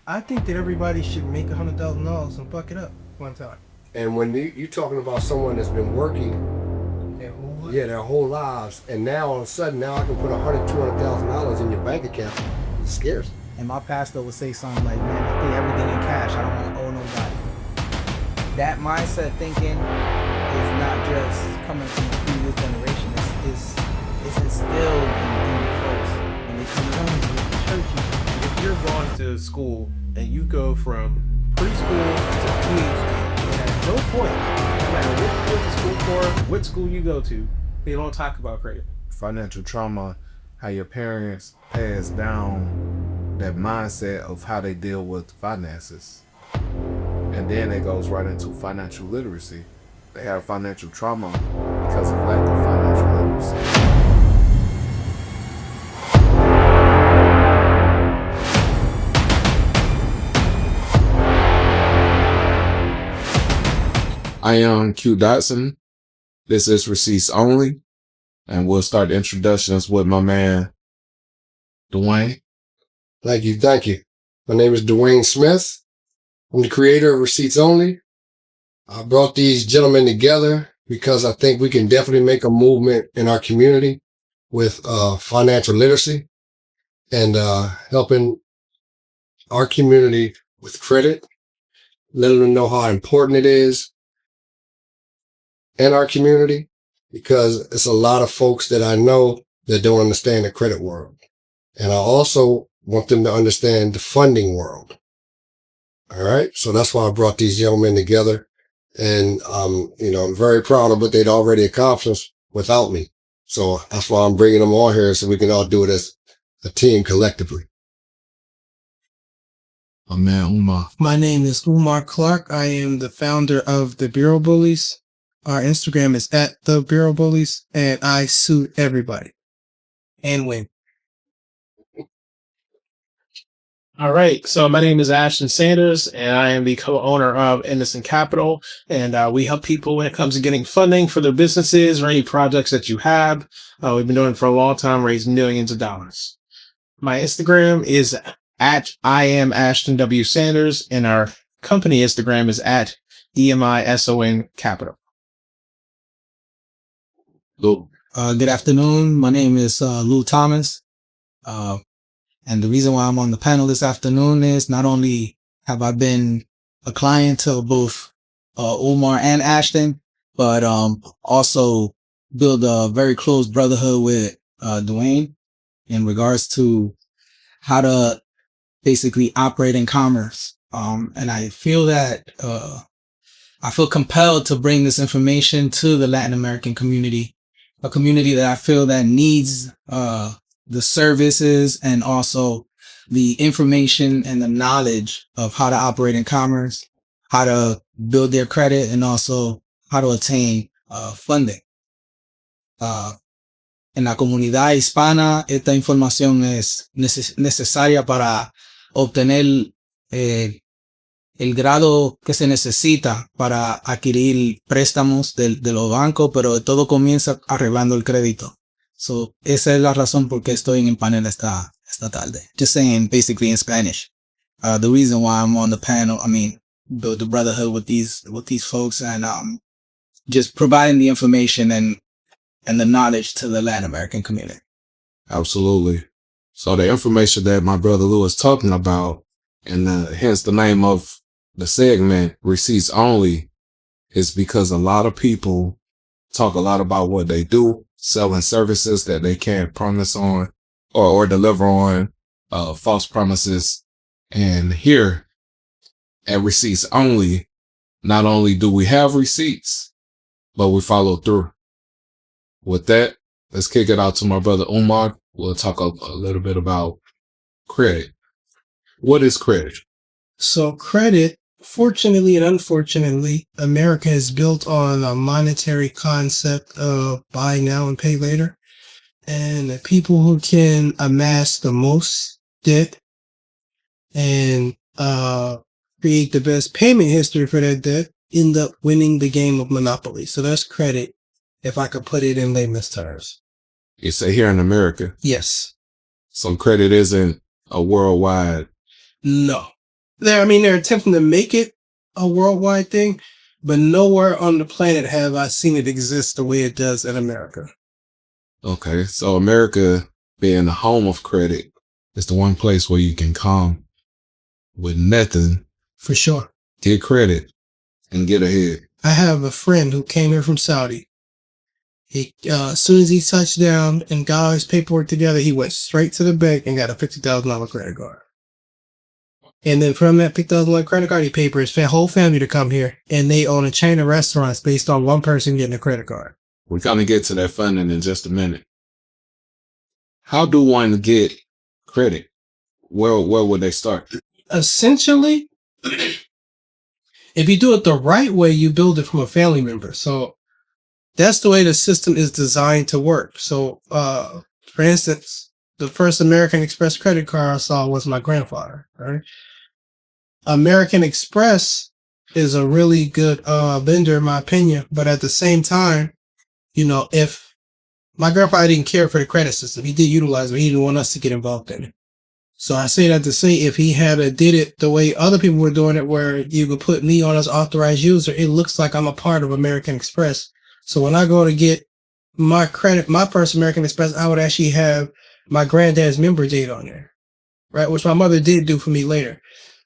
I think that everybody should make $100,000 and fuck it up one time. And when you're talking about someone that's been working, their whole lives, and now all of a sudden, now I can put $200,000 in your bank account. It scares me. And my pastor would say something like, man, I pay everything in cash. I don't want to owe nobody. That mindset thinking is not just coming from the previous generation. It's instilled in folks when they come down to the church. If you're going to school and you go from preschool to PhD, and at no point, no matter what you go to school for, what school you go to, they don't talk about credit. Financial trauma, how your parents pass down that mindset of how they deal with finances. And then it goes right into financial literacy. They have financial trauma because of lack of financial literacy. I am Q Dotson. This is Receipts Only. And we'll start the introductions with my man, Dwayne. Thank you. My name is Dwayne Smith. I'm the creator of Receipts Only. I brought these gentlemen together because I think we can definitely make a movement in our community with financial literacy and helping our community with credit, letting them know how important it is in our community, because it's a lot of folks that I know that don't understand the credit world. And I also want them to understand the funding world. All right. So that's why I brought these young men together. And, I'm very proud of what they'd already accomplished without me. So that's why I'm bringing them on here so we can all do it as a team collectively. My man, Umar. My name is Umar Clark. I am the founder of the Bureau Bullies. Our Instagram is @thebureaubullies, and I sue everybody and win. All right. So my name is Ashton Sanders, and I am the co-owner of Innocent Capital. And we help people when it comes to getting funding for their businesses or any projects that you have. We've been doing it for a long time, raising millions of dollars. My Instagram is I am Ashton W. Sanders, and our company Instagram is @EMISON Capital. Lou. Good afternoon. My name is Lou Thomas. And the reason why I'm on the panel this afternoon is not only have I been a client to both Umar and Ashton, but also build a very close brotherhood with Dwayne in regards to how to basically operate in commerce. And I feel that I feel compelled to bring this information to the Latin American community, a community that I feel that needs the services and also the information and the knowledge of how to operate in commerce, how to build their credit, and also how to attain funding. En la comunidad hispana, esta información es necesaria para obtener el grado que se necesita para adquirir préstamos de los bancos, pero todo comienza arreglando el crédito. So, esa es la razón por qué estoy en el panel esta tarde. Just saying basically in Spanish. The reason why I'm on the panel, build the brotherhood with these folks and just providing the information and the knowledge to the Latin American community. Absolutely. So the information that my brother Lou is talking about, and hence the name of the segment, Receipts Only, is because a lot of people talk a lot about what they do, selling services that they can't promise on or deliver on, false promises. And here at Receipts Only, not only do we have receipts, but we follow through. With that, let's kick it out to my brother Umar. We'll talk a little bit about credit. What is credit? So credit, fortunately and unfortunately, America is built on a monetary concept of buy now and pay later. And the people who can amass the most debt and create the best payment history for that debt end up winning the game of Monopoly. So that's credit, if I could put it in layman's terms. You say here in America. Yes. So credit isn't a worldwide. No. they're attempting to make it a worldwide thing, but nowhere on the planet have I seen it exist the way it does in America. Okay, so America being the home of credit is the one place where you can come with nothing, For sure. get credit, and get ahead. I have a friend who came here from Saudi. He, as soon as he touched down and got his paperwork together, he went straight to the bank and got a $50,000 credit card. And then from that $50,000 credit card, he paid for his whole family to come here, and they own a chain of restaurants based on one person getting a credit card. We're going to get to that funding in just a minute. How do one get credit? Where would they start? Essentially, if you do it the right way, you build it from a family member. So that's the way the system is designed to work. So, for instance, the first American Express credit card I saw was my grandfather, right? American Express is a really good vendor, in my opinion. But at the same time, if my grandfather didn't care for the credit system, he did utilize it, but he didn't want us to get involved in it. So I say that to say, if he had did it the way other people were doing it, where you could put me on as authorized user, it looks like I'm a part of American Express. So when I go to get my credit, my first American Express, I would actually have my granddad's member date on there, right? Which my mother did do for me later.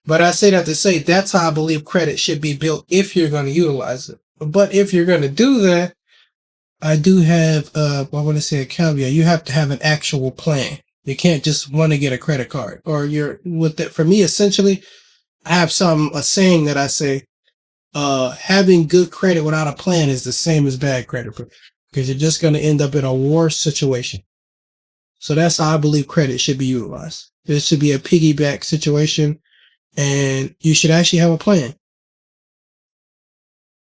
But I say that to say, that's how I believe credit should be built if you're going to utilize it. But if you're going to do that, I do have, I want to say a caveat. You have to have an actual plan. You can't just want to get a credit card, or for me, essentially, I have a saying that I say, having good credit without a plan is the same as bad credit, because you're just going to end up in a worse situation. So that's how I believe credit should be utilized. It should be a piggyback situation, and you should actually have a plan.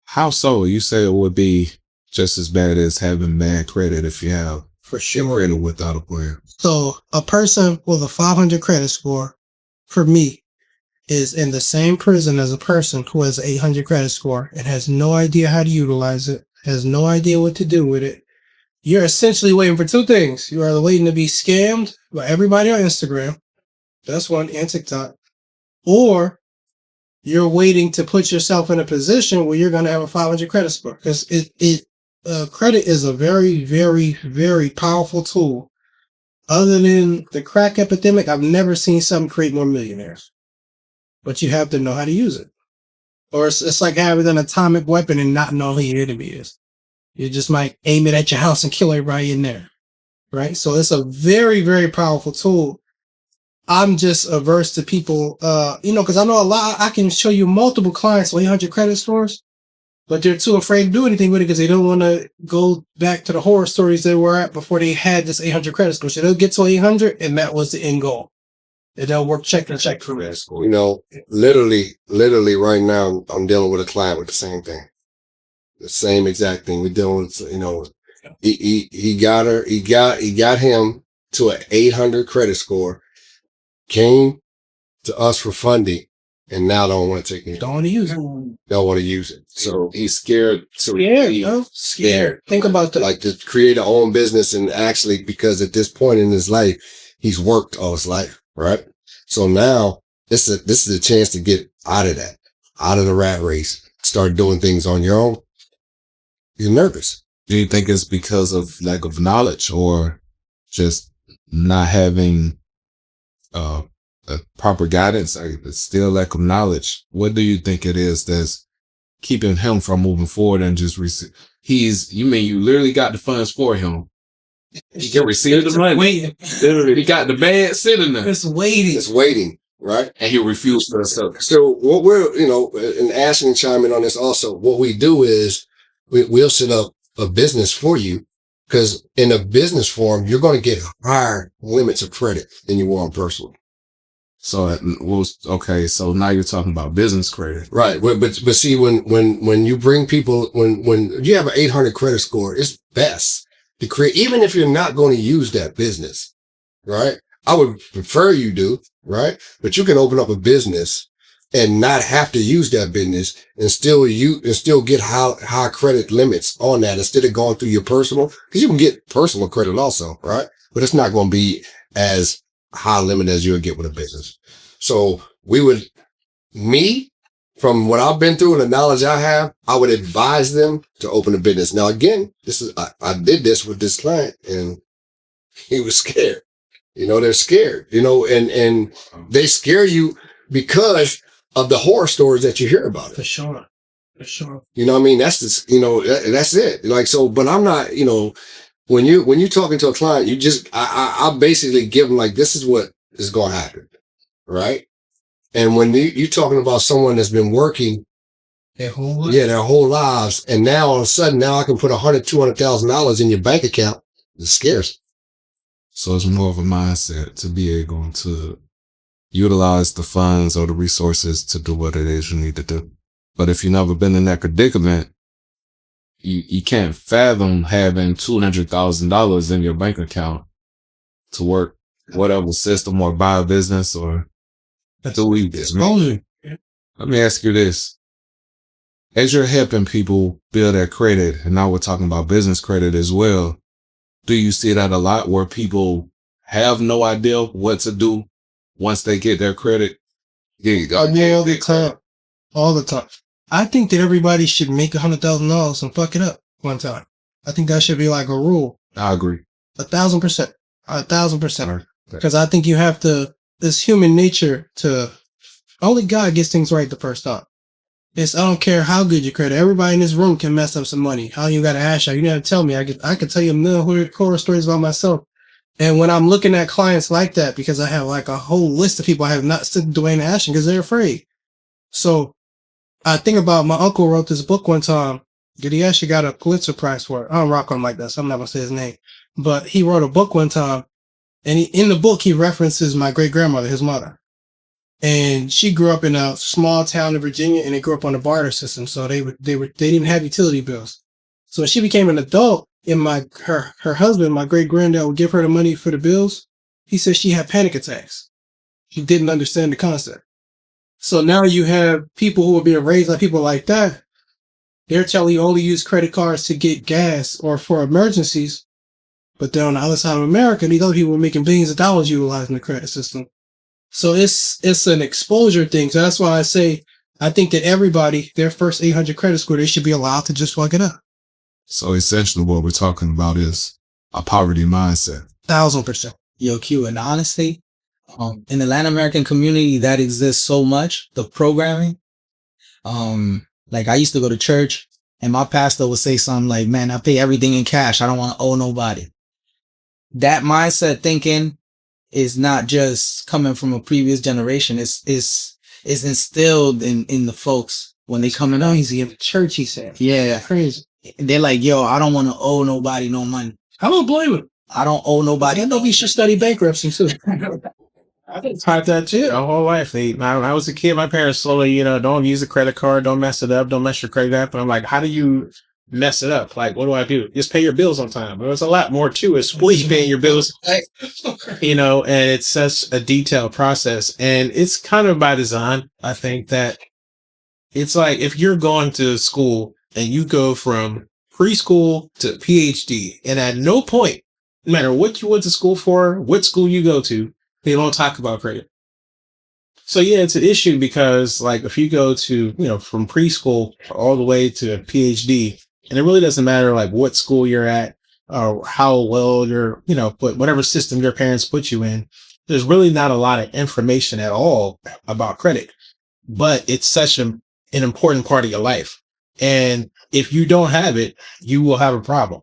How so? You say it would be just as bad as having bad credit if you have For sure. credit without a plan. So a person with a 500 credit score, for me, is in the same prison as a person who has an 800 credit score and has no idea how to utilize it, has no idea what to do with it. You're essentially waiting for two things. You're either waiting to be scammed by everybody on Instagram, that's one, and TikTok, or you're waiting to put yourself in a position where you're going to have a 500 credit score. Because credit is a very, very, very powerful tool. Other than the crack epidemic, I've never seen something create more millionaires. But you have to know how to use it. Or it's like having an atomic weapon and not know who your enemy is. You just might aim it at your house and kill everybody in there. Right? So it's a very, very powerful tool. I'm just averse to people, because I know I can show you multiple clients with 800 credit scores, but they're too afraid to do anything with it because they don't want to go back to the horror stories they were at before they had this 800 credit score. So they'll get to 800, and that was the end goal. And they'll work check and check for it. Literally right now, I'm dealing with a client with the same thing. The same exact thing. We're dealing with, he got him to an 800 credit score, came to us for funding, and now don't want to take it. Don't want to use it. Don't want to use it. So he's scared. Scared. Think about that. Like to create our own business, and actually, because at this point in his life, he's worked all his life, right? So now this is a chance to get out of that, out of the rat race, start doing things on your own. You're nervous. Do you think it's because of lack of knowledge or just not having proper guidance? It's still lack of knowledge. What do you think it is that's keeping him from moving forward and just you literally got the funds for him. He can receive the money. Waiting. Literally, he got the bag sitting there. It's waiting. It's waiting, right? And he refused to accept it. So what we're, and Ashton chime in on this also, what we do is we'll set up a business for you, because in a business form, you're going to get higher limits of credit than you want personally. So okay. So now you're talking about business credit, right? But see, when you bring people, when you have an 800 credit score, it's best to create, even if you're not going to use that business, right? I would prefer you do, right? But you can open up a business and not have to use that business and still get high credit limits on that instead of going through your personal, because you can get personal credit also, right? But it's not going to be as high limit as you'll get with a business. So we would me, from what I've been through and the knowledge I have, I would advise them to open a business. Now, again, I did this with this client and he was scared. They're scared, and they scare you because of the horror stories that you hear about it. For sure. You know what I mean? That's just, that's it. Like, so, but I'm not, when you're talking to a client, I basically give them like, this is what is going to happen. Right. And when you're talking about someone that's been working their whole life. their whole lives, and now all of a sudden, now I can put $200,000 in your bank account. It scares. So it's more of a mindset to be able to utilize the funds or the resources to do what it is you need to do. But if you've never been in that predicament, you can't fathom having $200,000 in your bank account to work whatever system or buy a business or do this. Let me ask you this. As you're helping people build their credit, and now we're talking about business credit as well, do you see that a lot where people have no idea what to do once they get their credit? All the time. I think that everybody should make $100,000 and fuck it up one time. I think that should be like a rule. I agree. 1,000%. 1,000%. Because I think you have to, it's human nature to, only God gets things right the first time. I don't care how good your credit. Everybody in this room can mess up some money. How you got to ask you? You never tell me. I could tell you a million horror stories about myself. And when I'm looking at clients like that, because I have like a whole list of people I have not sent Dwayne and Ashton because they're afraid. So I think about my uncle wrote this book one time. He actually got a Pulitzer Prize for it. I don't rock him like that, so I'm not going to say his name. But he wrote a book one time. And in the book, he references my great grandmother, his mother. And she grew up in a small town in Virginia, and they grew up on the barter system. So they didn't have utility bills. So when she became an adult, and her husband, my great granddad, would give her the money for the bills. He said she had panic attacks. She didn't understand the concept. So now you have people who are being raised like people like that. They're telling you only use credit cards to get gas or for emergencies. But then on the other side of America, these other people are making billions of dollars utilizing the credit system. So it's an exposure thing. So that's why I say, I think that everybody, their first 800 credit score, they should be allowed to just fuck it up. So essentially what we're talking about is a poverty mindset. 1,000%. Yo, Q, and honestly, in the Latin American community, that exists so much, the programming. Like I used to go to church and my pastor would say something like, man, I pay everything in cash. I don't want to owe nobody. That mindset thinking is not just coming from a previous generation. It's instilled in the folks when they come in. Crazy in church, he said. Yeah. Crazy. They're like, yo, I don't want to owe nobody no money. I don't blame him. I don't owe nobody. I know he should study bankruptcy too. I've been taught that too my whole life. When I was a kid, my parents slowly, don't use a credit card, don't mess it up, don't mess your credit up. And I'm like, how do you mess it up? Like, what do I do? Just pay your bills on time. There's a lot more to it. Squeeze paying your bills, and it's such a detailed process. And it's kind of by design. I think that it's like if you're going to school and you go from preschool to PhD, and at no point, no matter what you went to school for, what school you go to, they don't talk about credit. So yeah, it's an issue because like if you go to, from preschool all the way to PhD, and it really doesn't matter like what school you're at or how well you're, but whatever system your parents put you in, there's really not a lot of information at all about credit, but it's such an important part of your life. And if you don't have it, you will have a problem.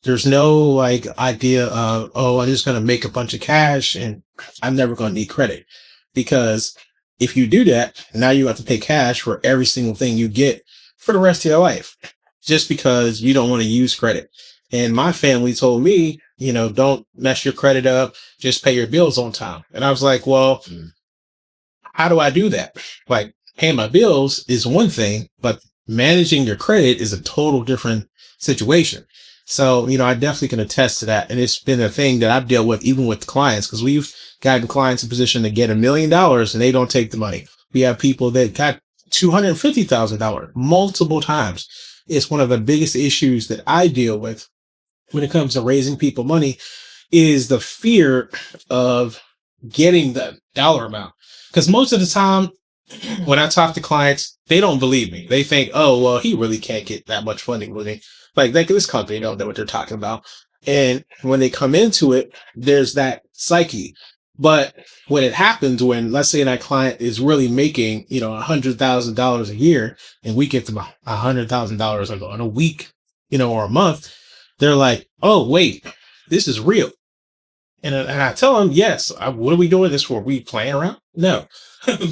There's no like idea of, I'm just going to make a bunch of cash and I'm never going to need credit. Because if you do that, now you have to pay cash for every single thing you get for the rest of your life, just because you don't want to use credit. And my family told me, don't mess your credit up, just pay your bills on time. And I was like, well, how do I do that? Like paying my bills is one thing, but managing your credit is a total different situation. So, I definitely can attest to that. And it's been a thing that I've dealt with even with clients, because we've gotten clients in position to get $1 million and they don't take the money. We have people that got $250,000 multiple times. It's one of the biggest issues that I deal with when it comes to raising people money is the fear of getting the dollar amount. Because most of the time, when I talk to clients, they don't believe me. They think, oh, well, he really can't get that much funding with me. Like this company don't know what they're talking about. And when they come into it, there's that psyche. But when it happens, when let's say that client is really making, $100,000 a year, and we get them $100,000 on a week, or a month, they're like, oh, wait, this is real. And I tell them, yes, what are we doing this for? We playing around? No.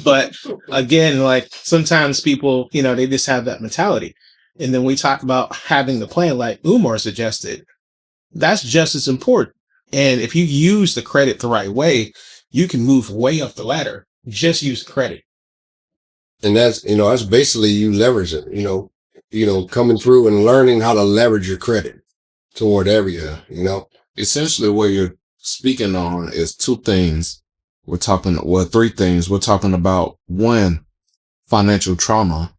But again, like sometimes people, they just have that mentality. And then we talk about having the plan, like Umar suggested. That's just as important. And if you use the credit the right way, you can move way up the ladder. Just use credit. And that's basically you leverage it, coming through and learning how to leverage your credit toward area, Essentially, what you're speaking on is two things. Three things. We're talking about one, financial trauma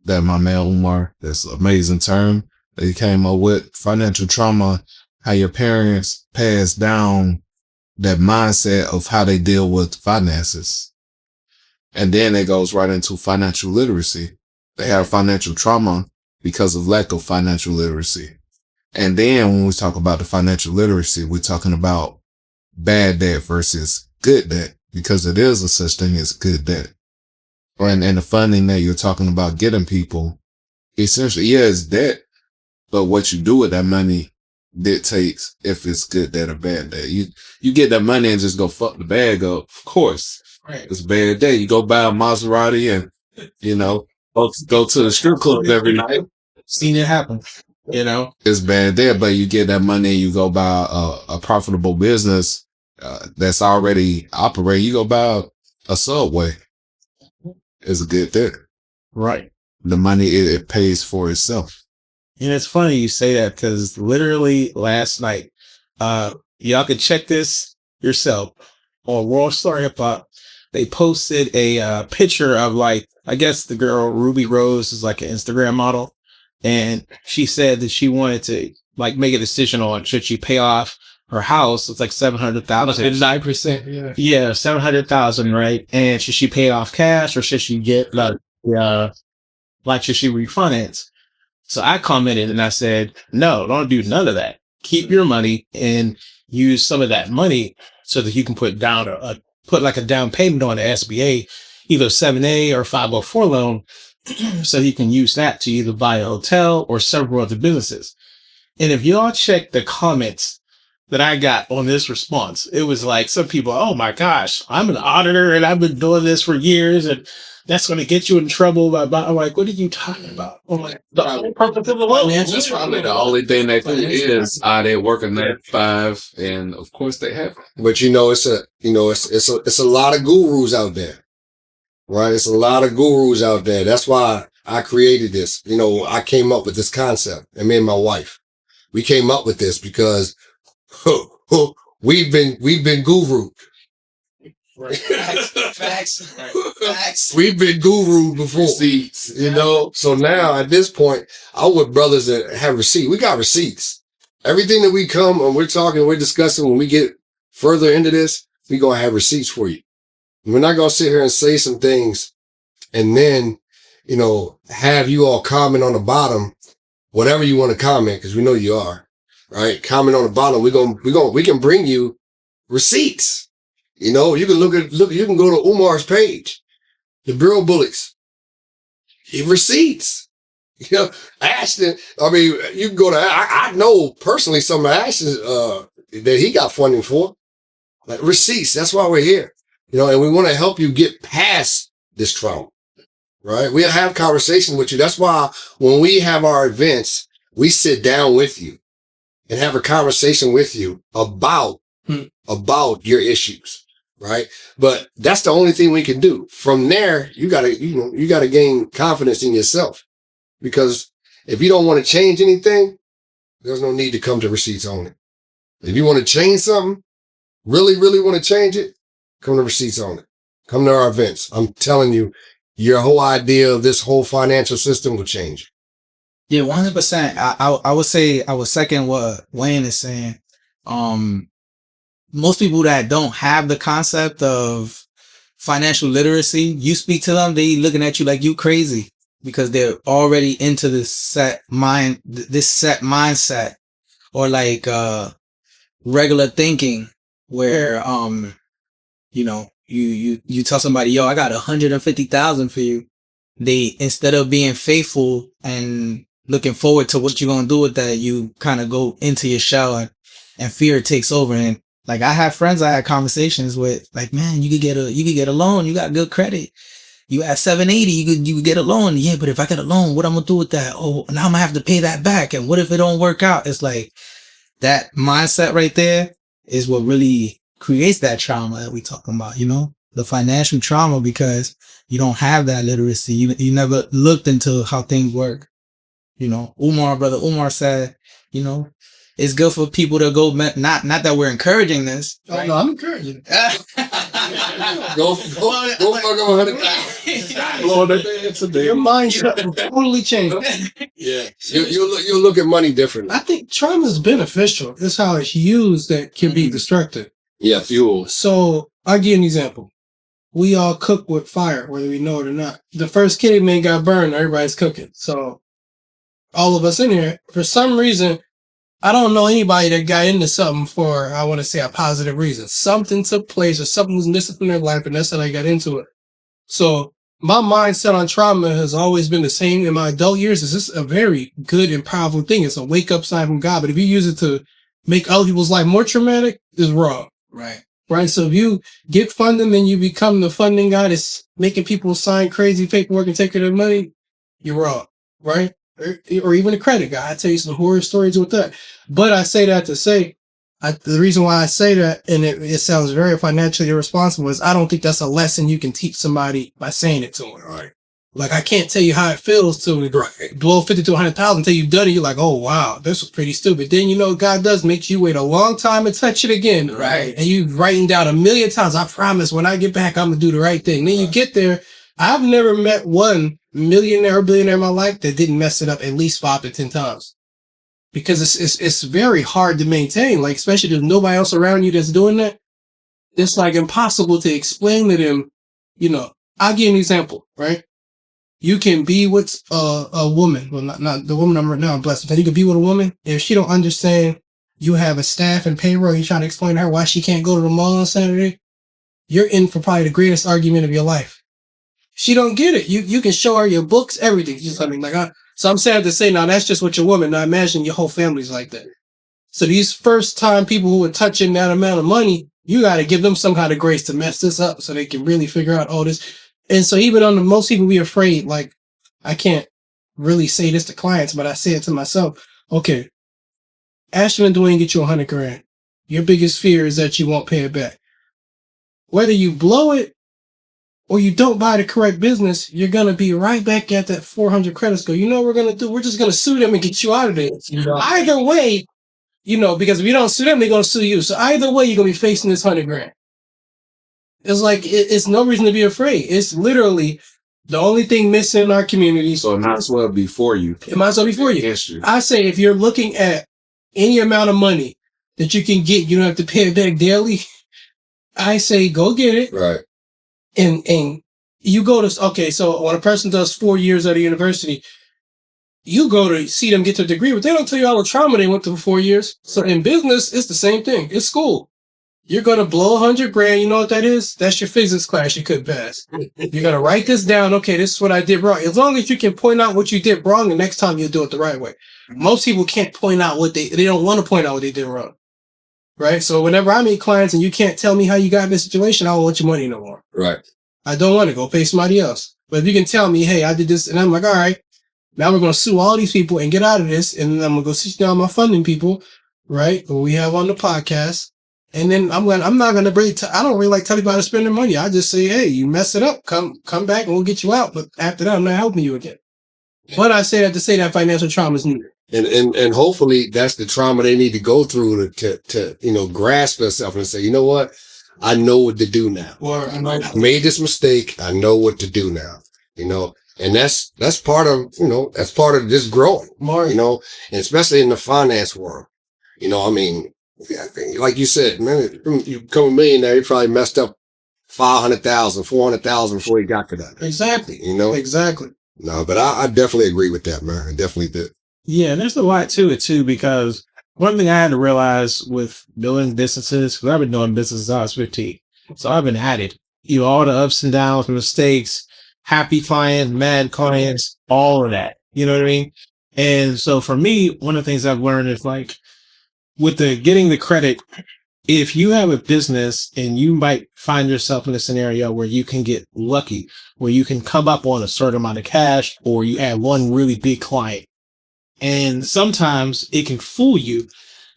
that my man Umar, that's an amazing term that he came up with. Financial trauma, how your parents pass down that mindset of how they deal with finances. And then it goes right into financial literacy. They have financial trauma because of lack of financial literacy. And then when we talk about the financial literacy, we're talking about bad debt versus good debt, because it is a such thing as good debt. And the funding that you're talking about getting people, essentially, yeah, it's debt, but what you do with that money dictates if it's good debt or bad debt. You get that money and just go fuck the bag up. Of course, Right. It's bad debt. You go buy a Maserati and, go to the strip club every night. Seen it happen, It's bad debt, but you get that money and you go buy a profitable business that's already operating. You go buy a Subway. It's a good debt. Right. The money, it pays for itself. And it's funny you say that because literally last night, y'all can check this yourself on World Star Hip Hop. They posted a picture of I guess the girl Ruby Rose is like an Instagram model. And she said that she wanted to make a decision on should she pay off her house. It's like 700,000. 9%. Yeah. Yeah, 700,000, right? And should she pay off cash or should she get should she refinance? So I commented and I said, no, don't do none of that. Keep your money and use some of that money so that you can put down put a down payment on the SBA, either 7A or 504 loan. So you can use that to either buy a hotel or several other businesses. And if y'all check the comments that I got on this response, it was like some people, oh my gosh, I'm an auditor and I've been doing this for years and that's going to get you in trouble. I'm like, what are you talking about? I'm like, the whole purpose of the loan. That's probably the only thing they do is they working 9 to 5, and of course they have. But it's a lot of gurus out there, right? It's a lot of gurus out there. That's why I created this. I came up with this concept, and me and my wife, we came up with this because we've been gurued. Right. Facts. We've been gurus before, So now at this point, I'm with brothers that have receipts. We got receipts. Everything that we come and we're talking, we're discussing, when we get further into this, we gonna have receipts for you. We're not gonna sit here and say some things and then, have you all comment on the bottom, whatever you want to comment, because we know you are, right? Comment on the bottom. We can bring you receipts. You can you can go to Umar's page, the Bureau Bullies. He receipts. Ashton, you can go to, I know personally some of Ashton's, that he got funding for. Like receipts. That's why we're here. And we want to help you get past this trauma, right? We'll have conversations with you. That's why when we have our events, we sit down with you and have a conversation with you about your issues. Right. But that's the only thing we can do. From there, you gotta gain confidence in yourself, because if you don't want to change anything, there's no need to come to Receipts Only. If you want to change something, really, really want to change it, come to Receipts Only. Come to our events. I'm telling you, your whole idea of this whole financial system will change. Yeah, 100%. I would say I would second what Wayne is saying. Most people that don't have the concept of financial literacy, you speak to them, they looking at you like you crazy because they're already into this set mindset or like, regular thinking where, you tell somebody, yo, I got 150,000 for you. They, instead of being faithful and looking forward to what you're going to do with that, you kind of go into your shell and fear takes over. And like, I had friends I had conversations with, like, man, you could get a loan. You got good credit. You at 780, you could get a loan. Yeah, but if I get a loan, what I'm going to do with that? Oh, now I'm going to have to pay that back. And what if it don't work out? It's like that mindset right there is what really creates that trauma that we talking about, the financial trauma, because you don't have that literacy. You never looked into how things work. Brother Umar said, it's good for people to go, not that we're encouraging this. Right? No, I'm encouraging. Go fuck $100,000. Your mindset will totally change. Yeah. You'll look at money differently. I think trauma is beneficial. It's how it's used that can be destructive. Yeah, fuel. So I'll give you an example. We all cook with fire, whether we know it or not. The first caveman got burned, everybody's cooking. So all of us in here, for some reason, I don't know anybody that got into something for, I want to say, a positive reason. Something took place or something was missing from their life, and that's how they got into it. So my mindset on trauma has always been the same in my adult years. It's just a very good and powerful thing. It's a wake-up sign from God. But if you use it to make other people's life more traumatic, it's wrong. Right. So if you get funding and you become the funding guy that's making people sign crazy paperwork and take their money, you're wrong. Right. Or even a credit guy. I tell you some horror stories with that. But I say that to say, the reason why I say that, and it sounds very financially irresponsible, is I don't think that's a lesson you can teach somebody by saying it to them. Right. Like, I can't tell you how it feels to blow 50 to 100,000 until you've done it. You're like, oh, wow, this was pretty stupid. Then, God does make you wait a long time and touch it again. Right. And you writing down 1,000,000 times, I promise when I get back, I'm going to do the right thing. Then you get there. I've never met one millionaire or billionaire in my life that didn't mess it up at least 5 to 10 times. Because it's very hard to maintain. Like, especially if there's nobody else around you that's doing that. It's like impossible to explain to them, I'll give you an example, right? You can be with a woman. Well, not the woman I'm right now. I'm blessed with that. You can be with a woman. If she don't understand, you have a staff and payroll. You're trying to explain to her why she can't go to the mall on Saturday. You're in for probably the greatest argument of your life. She don't get it. You can show her your books, everything. Just something like, so I'm sad to say, now that's just with your woman. Now imagine your whole family's like that. So these first time people who are touching that amount of money, you got to give them some kind of grace to mess this up so they can really figure out all this. And so even on most people be afraid, like, I can't really say this to clients, but I say it to myself. Okay, Ashton and Dwayne get you $100,000. Your biggest fear is that you won't pay it back. Whether you blow it or you don't buy the correct business, you're going to be right back at that 400 credit score. You know what we're going to do? We're just going to sue them and get you out of there. Either way, because if you don't sue them, they're going to sue you. So either way, you're going to be facing this $100,000. It's like, it's no reason to be afraid. It's literally the only thing missing in our community. So it might as well be for you. It might as well be for you. I say if you're looking at any amount of money that you can get, you don't have to pay it back daily. I say go get it. Right. And you go to, okay, so when a person does 4 years at a university, you go to see them get their degree, but they don't tell you all the trauma they went through for 4 years. So in business, it's the same thing. It's school. You're going to blow $100,000. You know what that is? That's your physics class you couldn't pass. You're going to write this down. Okay, this is what I did wrong. As long as you can point out what you did wrong, the next time you'll do it the right way. Most people can't point out what they don't want to point out what they did wrong. Right? So whenever I meet clients and you can't tell me how you got in this situation, I don't want your money no more. Right. I don't want to go pay somebody else. But if you can tell me, hey, I did this, and I'm like, all right, now we're going to sue all these people and get out of this. And then I'm going to go sit down my funding people, right? Who we have on the podcast. And then I don't really like telling people how to spend their money. I just say, hey, you mess it up, come back and we'll get you out. But after that, I'm not helping you again. But I say that to say that financial trauma is needed. And hopefully that's the trauma they need to go through to grasp themselves and say, you know what? I know what to do now. I made this mistake. I know what to do now, and that's part of, that's part of this growing, and especially in the finance world, like you said, man, you become a millionaire, you probably messed up 500,000, 400,000 before he got to that. Exactly. You know? Exactly. No, but I definitely agree with that, man. I definitely did. Yeah, and there's a lot to it too, because one thing I had to realize with building businesses, because I've been doing business since I was 15. So I've been at it. You know, all the ups and downs, mistakes, happy clients, mad clients, all of that. You know what I mean? And so for me, one of the things I've learned is like with the getting the credit, if you have a business and you might find yourself in a scenario where you can get lucky, where you can come up on a certain amount of cash, or you add one really big client. And sometimes it can fool you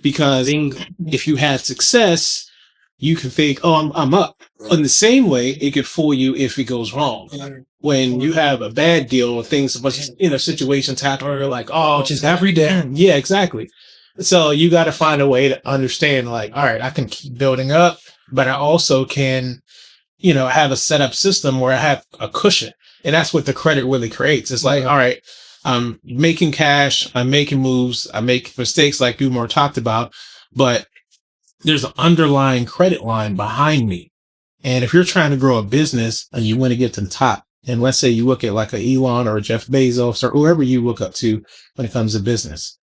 because if you had success, you can think, oh, I'm up. In the same way, it could fool you if it goes wrong. When you have a bad deal or things, situations happen where you're like, oh, Which is every day. yeah, exactly. So you got to find a way to understand, like, all right, I can keep building up, but I also can, have a setup system where I have a cushion. And that's what the credit really creates. It's like, all right, I'm making cash, I'm making moves, I make mistakes like Umar talked about, but there's an underlying credit line behind me. And if you're trying to grow a business and you want to get to the top, and let's say you look at like a Elon or a Jeff Bezos or whoever you look up to when it comes to business,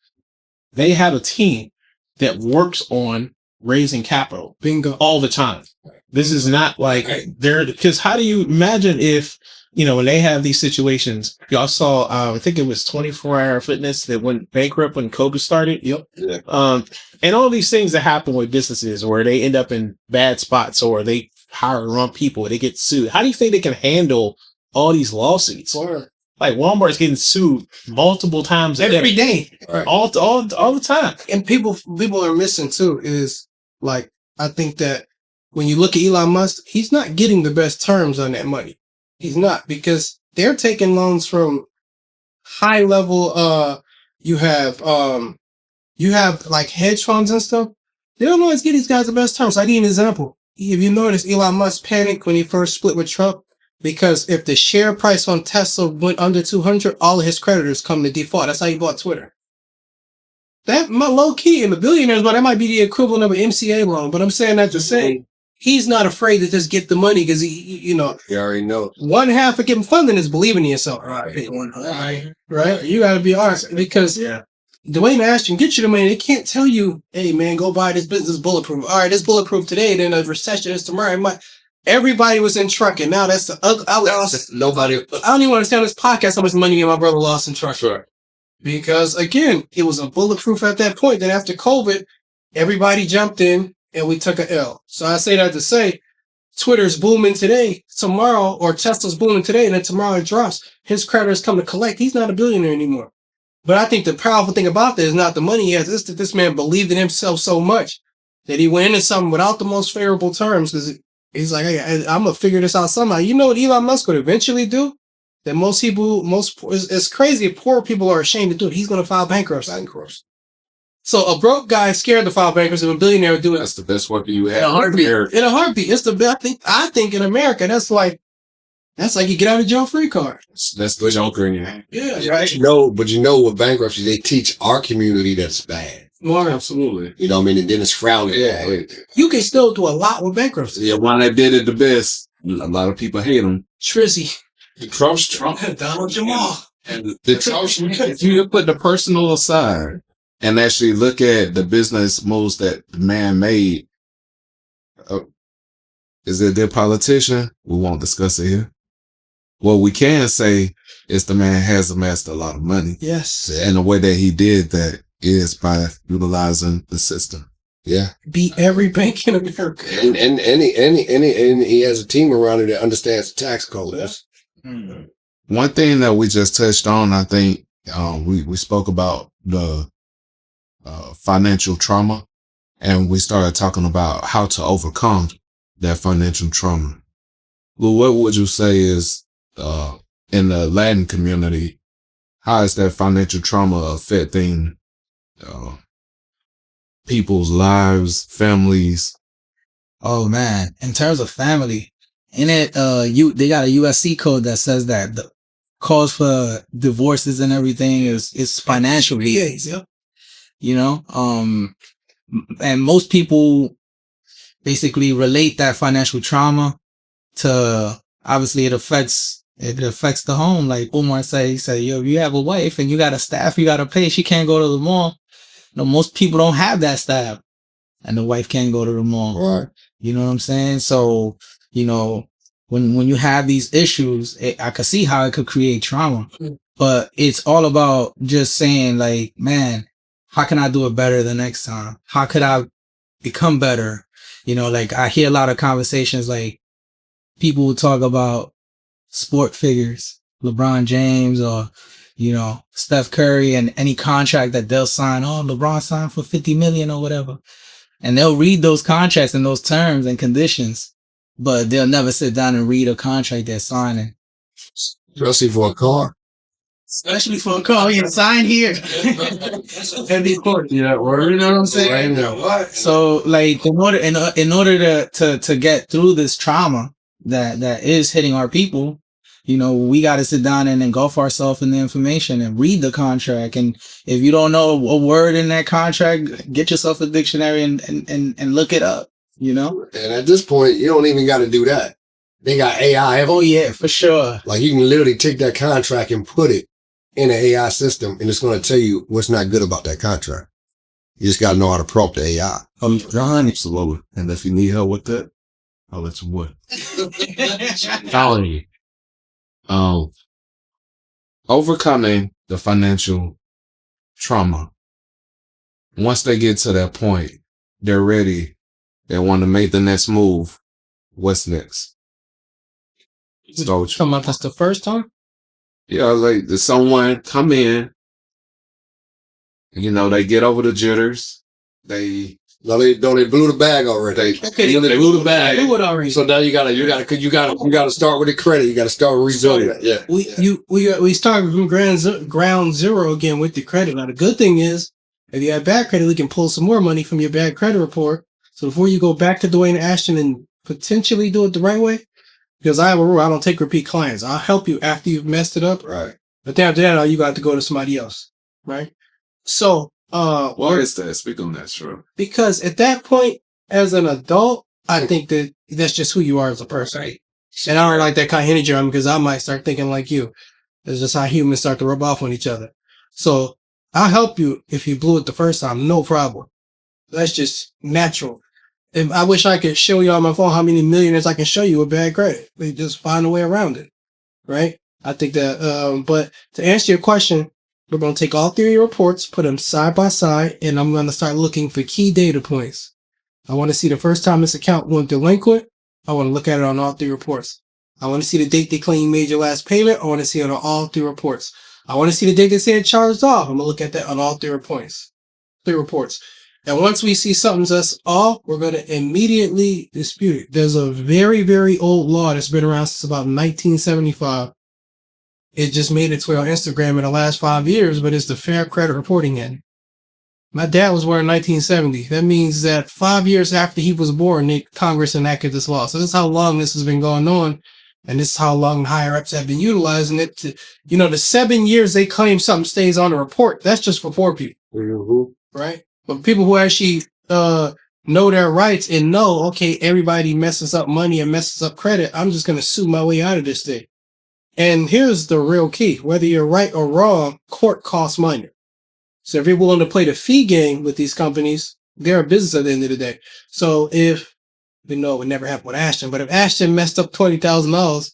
they have a team that works on raising capital Bingo. all the time. This is not like because how do you imagine if, when they have these situations, y'all saw, I think it was 24 Hour Fitness that went bankrupt when COVID started. Yep. Yeah. And all these things that happen with businesses where they end up in bad spots or they hire wrong people, they get sued. How do you think they can handle all these lawsuits? Sure. Like Walmart's getting sued multiple times Every day. Right. all the time. And people are missing too is like, I think that when you look at Elon Musk, he's not getting the best terms on that money. He's not, because they're taking loans from high level. You have like hedge funds and stuff. They don't always get these guys the best terms. I give you an example. If you notice, Elon Musk panicked when he first split with Trump, because if the share price on Tesla went under 200, all of his creditors come to default. That's how he bought Twitter. That low key in the billionaires, but that might be the equivalent of an MCA loan. But I'm saying that to say he's not afraid to just get the money because he already know. One half of getting funding is believing in yourself. Right. Right. You got to be honest, because Dwayne and Ashton get you the money. They can't tell you, hey man, go buy this business bulletproof. All right, it's bulletproof today. Then a recession is tomorrow. Everybody was in truck, and now that's the nobody. I don't even understand this podcast how much money me and my brother lost in truck. Sure. Because again, it was a bulletproof at that point. Then after COVID, everybody jumped in and we took an L. So I say that to say, Twitter's booming today, tomorrow, or Tesla's booming today, and then tomorrow it drops. His creditors come to collect. He's not a billionaire anymore. But I think the powerful thing about that is not the money he has. It's that this man believed in himself so much that he went into something without the most favorable terms, because he's like, hey, I'm going to figure this out somehow. You know what Elon Musk would eventually do? That it's crazy if poor people are ashamed to do it. He's going to file bankruptcy. So a broke guy is scared to file bankruptcy, and a billionaire would do it. That's the best weapon you have. In a heartbeat. It's the best. I think in America, that's like you get out of jail free card. That's the joker in your hand. Yeah, right. But with bankruptcy, they teach our community that's bad. More Absolutely. You know what I mean? And then it's frowned. Yeah. You can still do a lot with bankruptcy. Yeah, one that did it the best. A lot of people hate him. Trizzy. Trump. Donald Jamal. And the Trump, if you put the personal aside and actually look at the business moves that the man made, is it a good politician? We won't discuss it here. What we can say is the man has amassed a lot of money. Yes. And the way that he did that is by utilizing the system. Yeah. Beat every bank in America. And he has a team around him that understands the tax code. One thing that we just touched on, I think, we spoke about the financial trauma, and we started talking about how to overcome that financial trauma. Well, what would you say is, in the Latin community, how is that financial trauma affecting people's lives, families? Oh man, in terms of family, in it, they got a USC code that says that the cause for divorces and everything is financial reasons. Yeah. You know, and most people basically relate that financial trauma to obviously it affects the home. Like Umar said, he said, yo, if you have a wife and you got a staff you got to pay, she can't go to the mall. No, most people don't have that staff, and the wife can't go to the mall. Right. You know what I'm saying? So, you know, when you have these issues, I could see how it could create trauma, but it's all about just saying like, man, how can I do it better the next time? How could I become better? You know, like I hear a lot of conversations, like people will talk about sport figures, LeBron James or, you know, Steph Curry, and any contract that they'll sign. Oh, LeBron signed for 50 million or whatever. And they'll read those contracts and those terms and conditions, but they'll never sit down and read a contract they're signing. Especially for a car. Especially for a car, you sign here. That'd be important. Yeah, word. You know what I'm saying? Right. So, like, in order to get through this trauma that is hitting our people, you know, we got to sit down and engulf ourselves in the information and read the contract. And if you don't know a word in that contract, get yourself a dictionary and look it up, you know? And at this point, you don't even got to do that. They got AI. Oh, yeah, for sure. Like you can literally take that contract and put it in an AI system, and it's going to tell you what's not good about that contract. You just got to know how to prompt the AI. John, absolutely. And if you need help with that, I'll let you what. Telling you. Overcoming the financial trauma. Once they get to that point, they're ready. They want to make the next move. What's next? So, Come on, that's the first time? yeah, like does someone come in, you know, they get over the jitters. They They blew the bag already. Okay, They blew the bag. Blew it already. So now you gotta start with the credit. You gotta start rebuilding it. Yeah. We start from ground zero again with the credit. Now the good thing is, if you have bad credit, we can pull some more money from your bad credit report. So before you go back to Dwayne Ashton and potentially do it the right way, because I have a rule, I don't take repeat clients. I'll help you after you've messed it up. Right. But then after that, you got to go to somebody else. Right. So why is that? Speak on that, sure. because at that point, as an adult, I think that that's just who you are as a person. Right. And I don't like that kind of energy on because I might start thinking like you. It's just how humans start to rub off on each other. So I'll help you if you blew it the first time, no problem. That's just natural. If I wish I could show you on my phone how many millionaires I can show you with bad credit. They just find a way around it, right? I think that, but to answer your question, we're going to take all 3 reports, put them side by side, and I'm going to start looking for key data points. I want to see the first time this account went delinquent. I want to look at it on all 3 reports. I want to see the date they claim you made your last payment. I want to see it on all 3 reports. I want to see the date they say it charged off. I'm going to look at that on all 3 reports. 3 reports. And once we see something that's off, we're going to immediately dispute it. There's a very, very old law that's been around since about 1975. It just made its way on Instagram in the last 5 years, but it's the Fair Credit Reporting Act. My dad was born in 1970. That means that 5 years after he was born, Congress enacted this law. So this is how long this has been going on. And this is how long higher ups have been utilizing it to, you know, the 7 years they claim something stays on the report. That's just for poor people. Mm-hmm. Right? But people who actually know their rights and know, okay, everybody messes up money and messes up credit, I'm just going to sue my way out of this thing. And here's the real key. Whether you're right or wrong, court costs money. So if you're willing to play the fee game with these companies, they're a business at the end of the day. So if, we know it would never happen with Ashton, but if Ashton messed up $20,000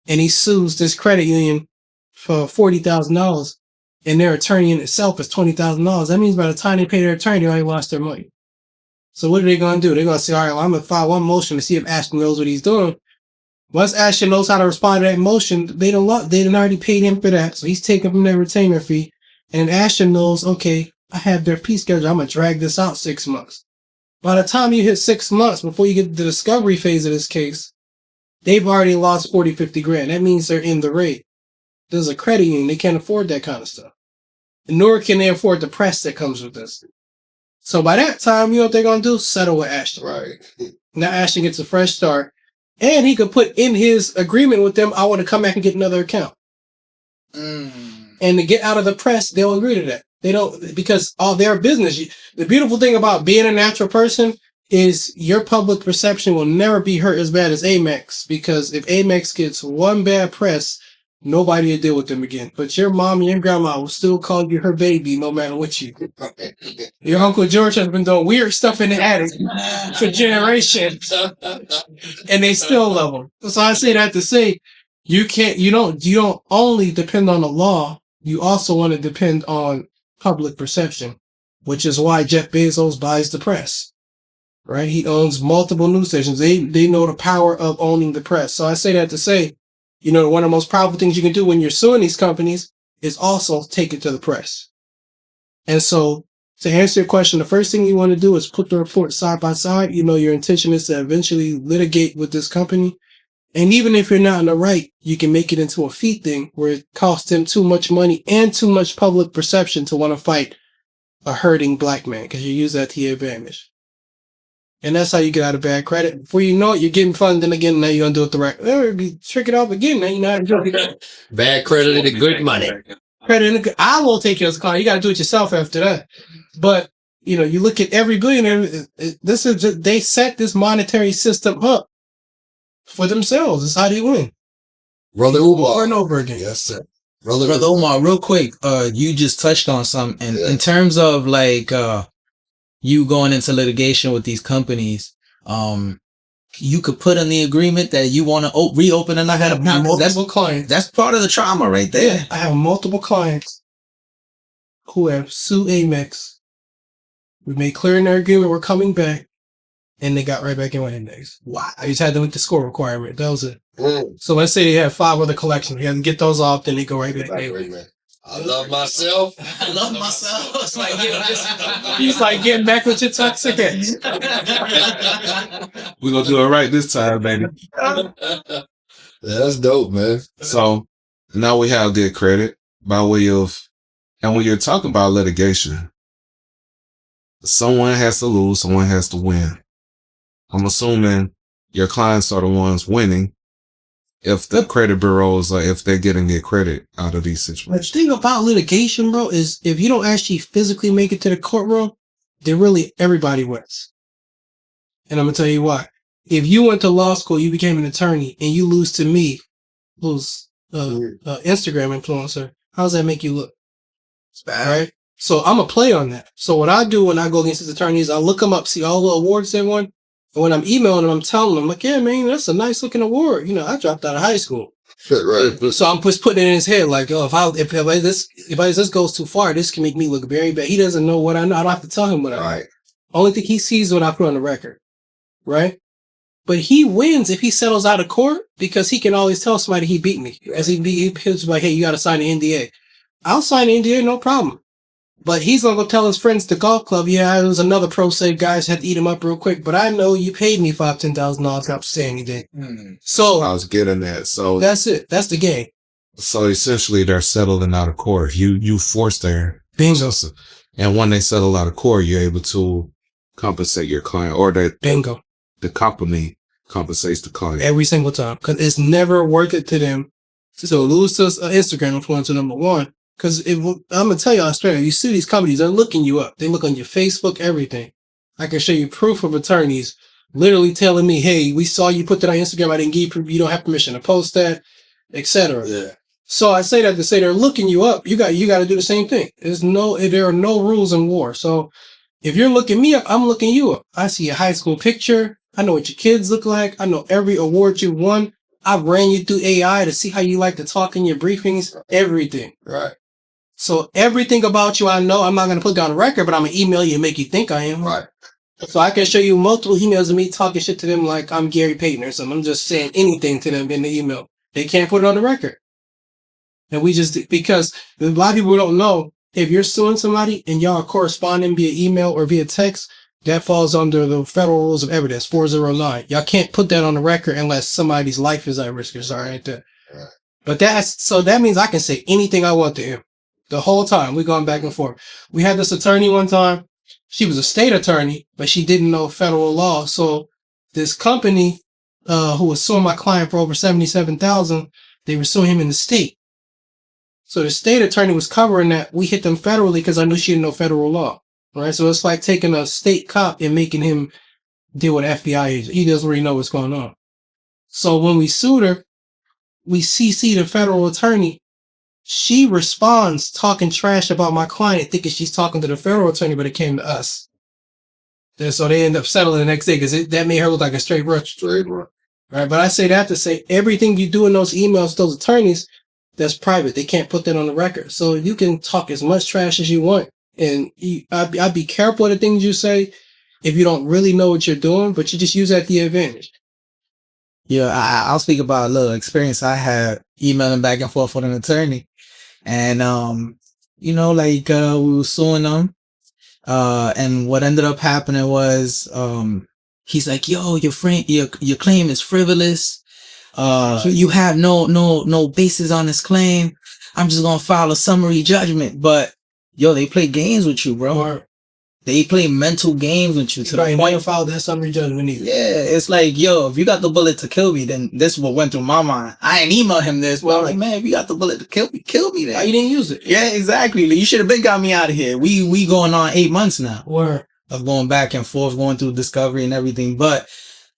and he sues this credit union for $40,000, and their attorney in itself is $20,000. That means by the time they pay their attorney, they already lost their money. So what are they going to do? They're going to say, all right, well, I'm going to file one motion to see if Ashton knows what he's doing. Once Ashton knows how to respond to that motion, they done already paid him for that. So he's taking from their retainer fee. And Ashton knows, okay, I have their fee schedule. I'm going to drag this out 6 months. By the time you hit 6 months, before you get to the discovery phase of this case, they've already lost 40, 50 grand. That means they're in the red. There's a credit union. They can't afford that kind of stuff. And nor can they afford the press that comes with this. So by that time, you know what they're going to do? Settle with Ashton. Right. Now Ashton gets a fresh start. And he could put in his agreement with them, I want to come back and get another account. And to get out of the press, they'll agree to that. They don't, because all their business. The beautiful thing about being a natural person is your public perception will never be hurt as bad as Amex, because if Amex gets one bad press, nobody will deal with them again. But your mom and your grandma will still call you her baby no matter what you do. Your Uncle George has been doing weird stuff in the attic for generations, and they still love him. So I say that to say, you don't only depend on the law, you also want to depend on public perception, which is why Jeff Bezos buys the press. Right? He owns multiple news stations. They know the power of owning the press. So I say that to say, one of the most powerful things you can do when you're suing these companies is also take it to the press. And so to answer your question, the first thing you want to do is put the report side by side. Your intention is to eventually litigate with this company. And even if you're not in the right, you can make it into a fee thing where it costs them too much money and too much public perception to want to fight a hurting black man, because you use that to your advantage. And that's how you get out of bad credit. Before you know it, you're getting funded, and again, now you're going to do it the right way. Trick it off again, now you're not doing it. Bad credit and good money. Credit, I will take you as a client. You got to do it yourself after that. But, you look at every billionaire, they set this monetary system up for themselves. It's how they win. Brother Umar. Over and over again. Yes, sir. Brother Umar, real quick, you just touched on something. And in terms of you going into litigation with these companies, you could put in the agreement that you want to reopen another account. Multiple clients. That's part of the trauma right there. Yeah, I have multiple clients who have sued Amex. We made clear in their agreement we're coming back, and they got right back in with index. Wow. I just had to meet the score requirement. That was it. So let's say they have 5 other collections. We had to get those off, then they go right back in. I love myself. I love myself. It's like He's like getting back with your toxicants. We're going to do it right this time, baby. That's dope, man. So now we have good credit by way of, and when you're talking about litigation, someone has to lose, someone has to win. I'm assuming your clients are the ones winning if the credit bureaus, if they're getting their credit out of these situations. The thing about litigation, bro, is if you don't actually physically make it to the courtroom, then really everybody wins. And I'm going to tell you why. If you went to law school, you became an attorney, and you lose to me, who's Instagram influencer, how does that make you look? It's bad, right? So I'm going to play on that. So what I do when I go against these attorneys, I look them up, see all the awards they won. And when I'm emailing them, I'm telling them, like, yeah, man, that's a nice looking award. I dropped out of high school. Right. So I'm just putting it in his head, like, oh, if this goes too far, this can make me look very bad. He doesn't know what I know. I don't have to tell him what I know. Right. Only thing he sees is what I put on the record. Right? But he wins if he settles out of court, because he can always tell somebody he beat me. As he's like, hey, you got to sign an NDA. I'll sign an NDA, no problem. But he's going to go tell his friends at the golf club, yeah, there was another pro say guys had to eat him up real quick, but I know you paid me $5,000, $10,000 not to say anything. So I was getting that. So that's it. That's the game. So essentially they're settling out of court. You force their bingo. And when they settle out of court, you're able to compensate your client, or that bingo. The company compensates the client. Every single time. Because it's never worth it to them to lose to Instagram influencer, number one. Because I'm going to tell you, Australia, you see these companies, they're looking you up. They look on your Facebook, everything. I can show you proof of attorneys literally telling me, hey, we saw you put that on Instagram. I didn't give you, you don't have permission to post that, etc. Yeah. So I say that to say they're looking you up. You got to do the same thing. There are no rules in war. So if you're looking me up, I'm looking you up. I see a high school picture. I know what your kids look like. I know every award you won. I ran you through AI to see how you like to talk in your briefings, everything. Right. So everything about you I know. I'm not going to put down a record, but I'm going to email you and make you think I am. Right. So I can show you multiple emails of me talking shit to them like I'm Gary Payton or something. I'm just saying anything to them in the email. They can't put it on the record. And because a lot of people don't know, if you're suing somebody and y'all are corresponding via email or via text, that falls under the federal rules of evidence, 409. Y'all can't put that on the record unless somebody's life is at risk or something like that. Right. But that means I can say anything I want to him. The whole time we're going back and forth. We had this attorney one time. She was a state attorney, but she didn't know federal law. So this company, who was suing my client for over $77,000, they were suing him in the state. So the state attorney was covering that. We hit them federally because I knew she didn't know federal law. Right. So it's like taking a state cop and making him deal with FBI agents. He doesn't really know what's going on. So when we sued her, we CC the federal attorney. She responds talking trash about my client, thinking she's talking to the federal attorney, but it came to us. And so they end up settling the next day because that made her look like a straight rush. Straight run. Right? But I say that to say everything you do in those emails, those attorneys, that's private. They can't put that on the record. So you can talk as much trash as you want. And I'd be careful of the things you say if you don't really know what you're doing, but you just use that to your advantage. Yeah, I'll speak about a little experience I had emailing back and forth with an attorney. And, we were suing them. And what ended up happening was, he's like, yo, your claim is frivolous. You have no basis on this claim. I'm just going to file a summary judgment. But yo, they play games with you, bro. Or They play mental games with you to the point. never filed that summary judgment either. Yeah, it's like, yo, if you got the bullet to kill me, then this is what went through my mind. I ain't email him this, but I'm like, man, if you got the bullet to kill me then. Why you didn't use it? Yeah, exactly. You should have been got me out of here. We going on 8 months now Or of going back and forth, going through discovery and everything. But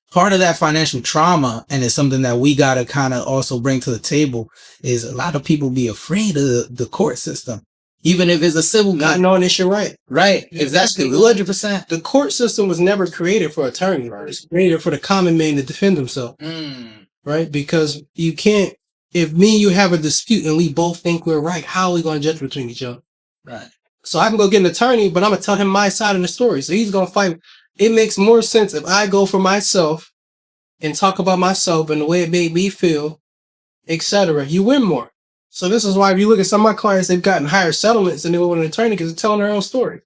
part of that financial trauma, and it's something that we got to kind of also bring to the table, is a lot of people be afraid of the court system. Even if it's a civil not case. knowing it's your right. Right. Exactly. 100%. The court system was never created for attorneys. Right? It's created for the common man to defend himself. Right? Because you can't, if me and you have a dispute and we both think we're right, how are we going to judge between each other? Right. So I can go get an attorney, but I'm going to tell him my side of the story. So he's going to fight. It makes more sense if I go for myself and talk about myself and the way it made me feel, etc. You win more. So this is why if you look at some of my clients, they've gotten higher settlements than they would with an attorney because they're telling their own story.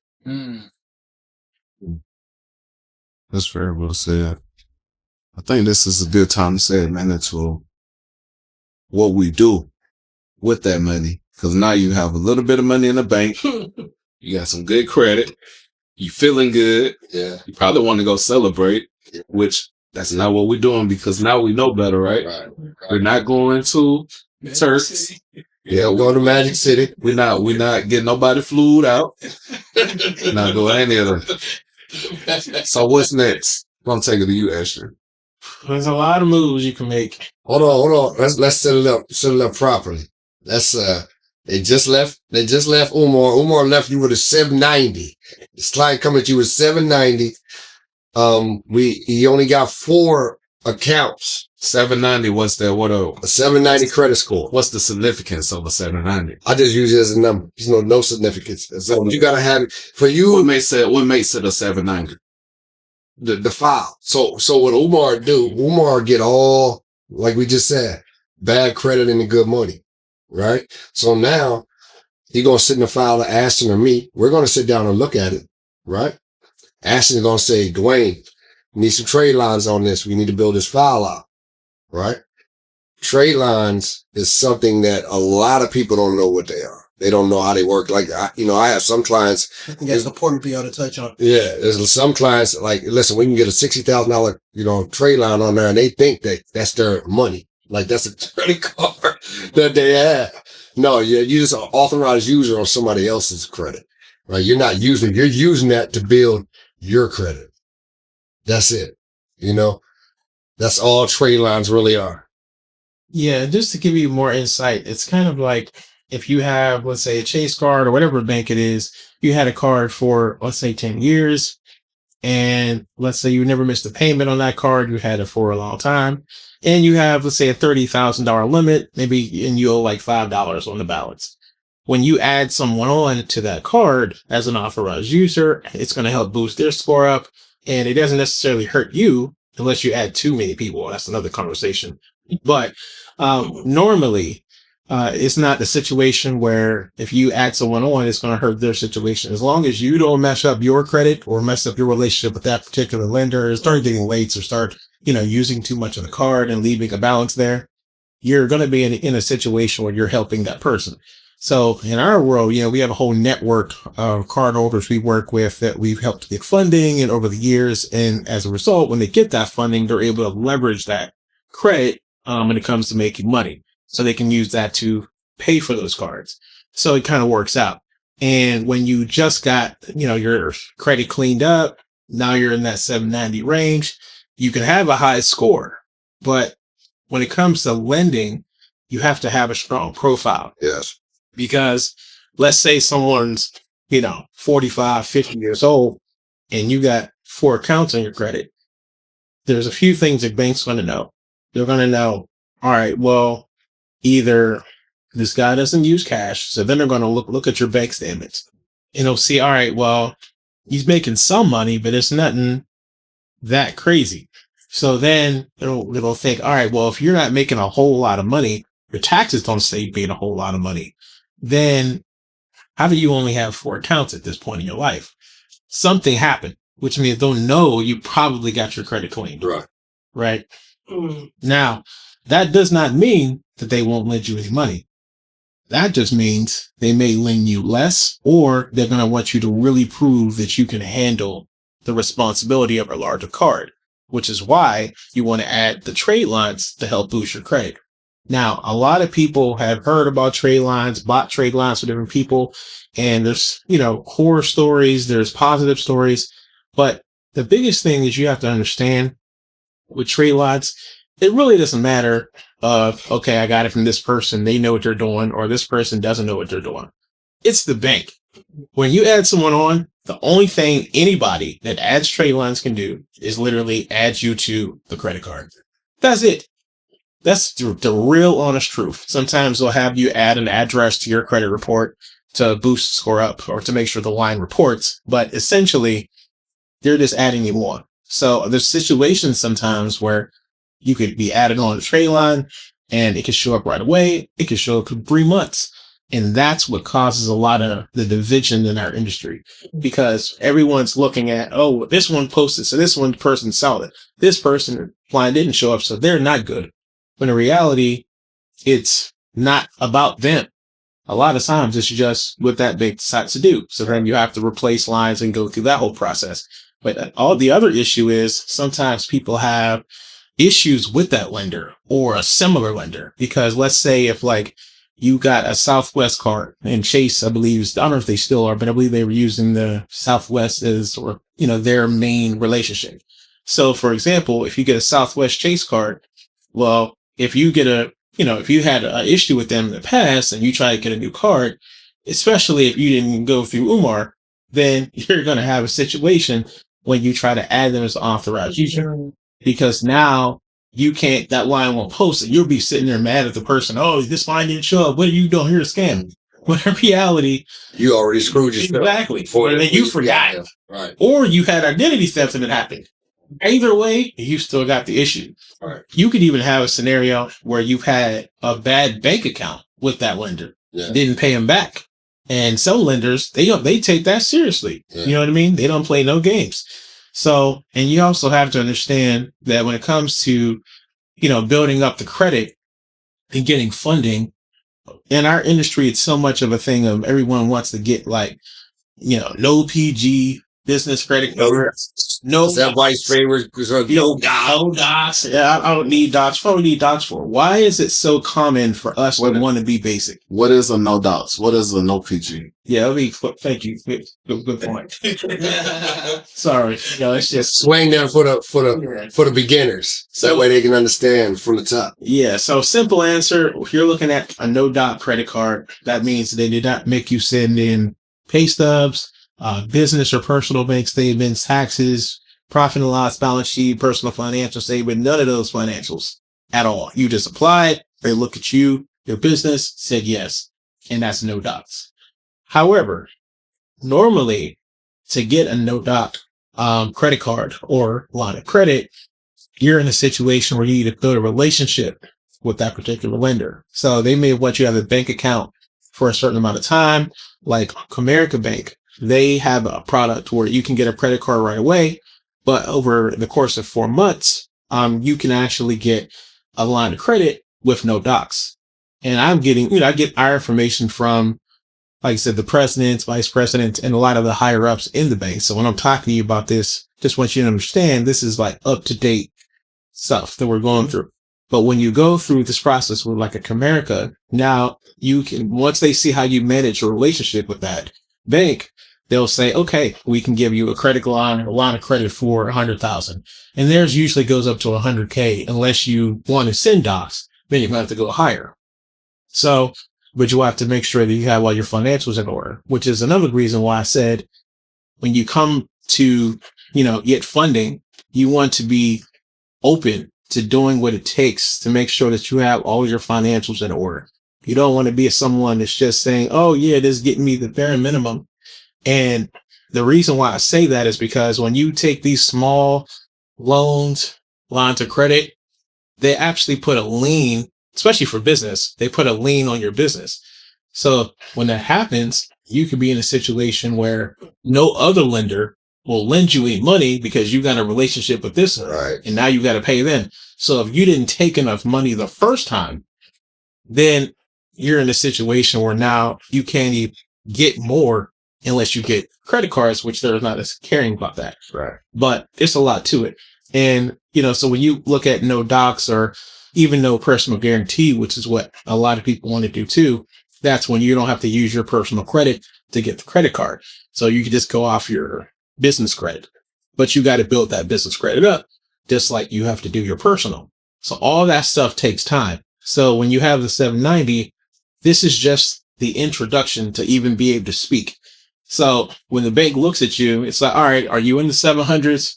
That's very well said. I think this is a good time to say, man, into what we do with that money. Because now you have a little bit of money in the bank. You got some good credit. You feeling good. Yeah. You probably want to go celebrate, which that's not what we're doing because now we know better, right? Right. We're not going to Turks. Yeah, we're going to Magic City. We're not getting nobody flued out. Not doing any of them. So what's next? I'm gonna take it to you, Ashton. There's a lot of moves you can make. Hold on. Let's set it up properly. They just left Umar. Umar left you with a 790. This client coming at you with 790. He only got 4 accounts. 790, what's that? A 790 credit score. What's the significance of a 790? I just use it as a number. There's no significance. So you gotta have it for you. What makes it a 790? The file. So what Umar do, Umar get all, like we just said, bad credit and the good money. Right? So now he gonna sit in the file to Ashton or me. We're gonna sit down and look at it. Right? Ashton's gonna say, Dwayne, we need some trade lines on this. We need to build this file out. Right? Trade lines is something that a lot of people don't know what they are. They don't know how they work. Like, I have some clients. I think that's important for y'all to touch on. Yeah. There's some clients like, listen, we can get a $60,000, trade line on there and they think that that's their money. Like that's a credit card that they have. No, you're just an authorized user on somebody else's credit, right? You're using that to build your credit. That's it. That's all trade lines really are. Yeah, just to give you more insight, it's kind of like if you have, let's say, a Chase card or whatever bank it is, you had a card for, let's say, 10 years, and let's say you never missed a payment on that card, you had it for a long time, and you have, let's say, a $30,000 limit, maybe, and you owe like $5 on the balance. When you add someone on to that card as an authorized user, it's going to help boost their score up, and it doesn't necessarily hurt you unless you add too many people. That's another conversation. But normally, it's not the situation where if you add someone on, it's going to hurt their situation. As long as you don't mess up your credit or mess up your relationship with that particular lender, or start getting late or start, using too much of the card and leaving a balance there, you're going to be in a situation where you're helping that person. So in our world, we have a whole network of cardholders we work with that we've helped get funding and over the years. And as a result, when they get that funding, they're able to leverage that credit when it comes to making money. So they can use that to pay for those cards. So it kind of works out. And when you just got, your credit cleaned up, Now you're in that 790 range. You can have a high score, but when it comes to lending, you have to have a strong profile. Yes. Because let's say someone's, 45, 50 years old, and you got 4 accounts on your credit. There's a few things that banks going to know. They're going to know, all right, well, either this guy doesn't use cash. So then they're going to look at your bank statements and they'll see, all right, well, he's making some money, but it's nothing that crazy. So then it'll think, all right, well, if you're not making a whole lot of money, your taxes don't say you're making a whole lot of money, then how do you only have 4 accounts at this point in your life? Something happened, which means they'll know you probably got your credit cleaned. Right. Now, that does not mean that they won't lend you any money. That just means they may lend you less, or they're going to want you to really prove that you can handle the responsibility of a larger card, which is why you want to add the trade lines to help boost your credit. Now, a lot of people have heard about trade lines, bought trade lines for different people, and there's, horror stories, there's positive stories, but the biggest thing is you have to understand with trade lines, it really doesn't matter okay, I got it from this person, they know what they're doing, or this person doesn't know what they're doing. It's the bank. When you add someone on, the only thing anybody that adds trade lines can do is literally add you to the credit card. That's it. That's the real honest truth. Sometimes they'll have you add an address to your credit report to boost score up or to make sure the line reports. But essentially, they're just adding you on. So there's situations sometimes where you could be added on a trade line and it could show up right away. It could show up in 3 months. And that's what causes a lot of the division in our industry, because everyone's looking at, oh, this one posted, so this one person saw it. This person line didn't show up, so they're not good. When in reality, it's not about them. A lot of times it's just what that bank decides to do. So then you have to replace lines and go through that whole process. But all the other issue is sometimes people have issues with that lender or a similar lender, because let's say if you got a Southwest card and Chase, I believe, I don't know if they still are, but I believe they were using the Southwest as, or, their main relationship. So for example, if you get a Southwest Chase card, well, if you get if you had an issue with them in the past and you try to get a new card, especially if you didn't go through Umar, then you're going to have a situation when you try to add them as authorized user, because now you can't, that line won't post it. You'll be sitting there mad at the person. Oh, this line didn't show up. What are you doing here to scam? When in reality, you already screwed yourself. Exactly. And then you forgot. Yeah, right. Or you had identity theft and it happened. Either way, you still got the issue. Right. You could even have a scenario where you've had a bad bank account with that lender. Yeah. Didn't pay him back. And some lenders, they take that seriously. Yeah. You know what I mean? They don't play no games. So, and you also have to understand that when it comes to, building up the credit and getting funding, in our industry, it's so much of a thing of everyone wants to get no PG business credit cards. No, that vice favors no docs. Yeah, I don't need docs. What do we need docs for? Why is it so common for us to want to be basic? What is a no docs? What is a no PG? Yeah, thank you. Good point. Sorry, it's just swing there for the beginners, so that way they can understand from the top. Yeah. So simple answer: if you're looking at a no doc credit card, that means they did not make you send in pay stubs, business or personal bank statements, taxes, profit and loss balance sheet, personal financial statement, none of those financials at all. You just applied, they look at you, your business, said yes, and that's no docs. However, normally to get a no doc credit card or line of credit, you're in a situation where you need to build a relationship with that particular lender. So they may want you to have a bank account for a certain amount of time, like Comerica Bank. They have a product where you can get a credit card right away, but over the course of 4 months, you can actually get a line of credit with no docs. And I'm getting, I get our information from, like I said, the presidents, vice presidents, and a lot of the higher ups in the bank. So when I'm talking to you about this, just want you to understand this is like up to date stuff that we're going through. But when you go through this process with like a Comerica, now you can, once they see how you manage your relationship with that bank, they'll say, okay, we can give you a line of credit for 100,000. And theirs usually goes up to 100K unless you want to send docs, then you have to go higher. So, but you have to make sure that you have all your financials in order, which is another reason why I said when you come to, get funding, you want to be open to doing what it takes to make sure that you have all your financials in order. You don't want to be someone that's just saying, oh yeah, this is getting me the bare minimum. And the reason why I say that is because when you take these small loans, lines of credit, they actually put a lien, especially for business, they put a lien on your business. So when that happens, you could be in a situation where no other lender will lend you any money because you got a relationship with this one, Right. and now you got to pay them. So if you didn't take enough money the first time, then you're in a situation where now you can't even get more unless you get credit cards, which they're not as caring about that. Right. But it's a lot to it. And, so when you look at no docs or even no personal guarantee, which is what a lot of people want to do too, that's when you don't have to use your personal credit to get the credit card. So you can just go off your business credit, but you got to build that business credit up just like you have to do your personal. So all that stuff takes time. So when you have the 790, this is just the introduction to even be able to speak. So when the bank looks at you, it's like, all right, are you in the 700s?